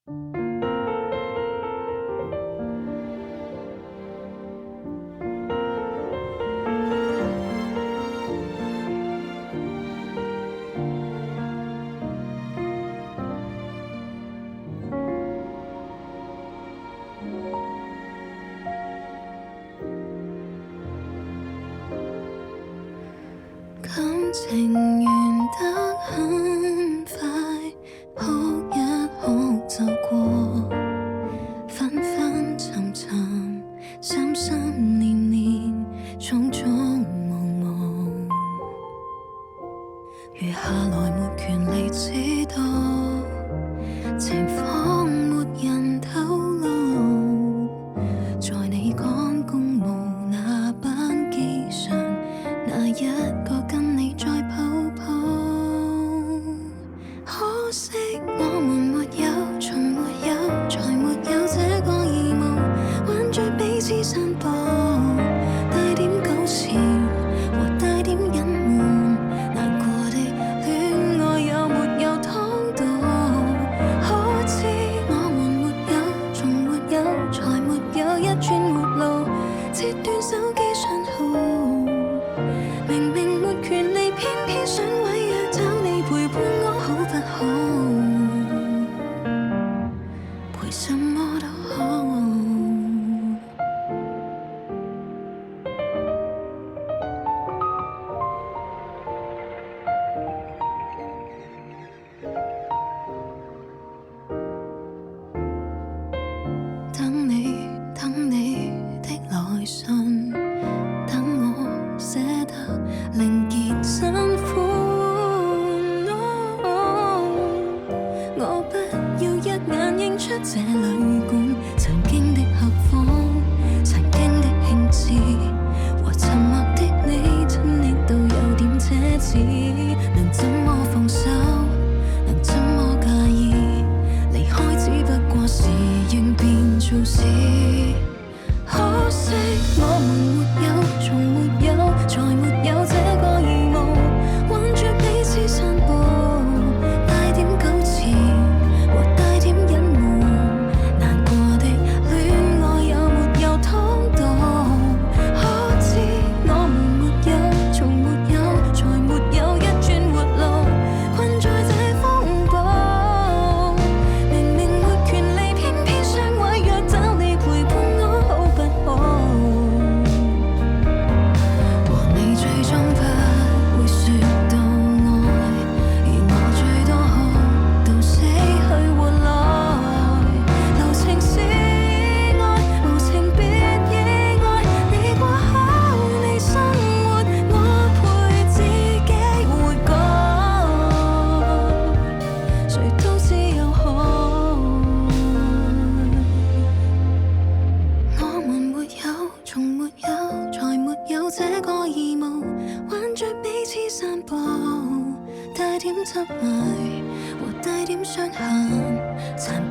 感情完得很快，哭一哭就過，分分沉沉，心心念念，種種茫茫。餘下來沒權利知道，情況沒人透露。在你趕公務那班機上，那一個跟你再抱抱，可惜我們沒有，從沒有，才沒有這個義務，挽着彼此散步，帶點糾纏和帶點隱瞞，難過的戀愛有沒有湯到？可知我們沒有，從沒有，才沒有一寸活路，切斷手機信號。明明沒權利，偏偏想毀約，找你陪伴我好不好？陪什麼都好。等你，等你的來信，等我寫得另結新歡。我不要一眼認出這旅館曾經的客房，曾經的興致和沉默的你，親昵到有點奢侈。能怎麼放手？能怎麼介意？離開只不過是應變做事。可惜我們沒有，從沒有，才沒有這個義務，挽着彼此散步，帶點糾纏和帶點隱瞞，難過的戀愛有沒有湯到？可知我們沒有，從沒有，才沒有一寸活路，困在這風暴。明明沒權利，偏偏想毀約，找你陪伴我好不好？和你最終不會說到愛，而我最多學到死去活來。流情是愛，無情別意外，你過好你生活，我陪自己活過，誰都只有海。我們沒有，從沒有，才沒有這個義務，挽着彼此散步，帶點執迷和帶點傷痕，殘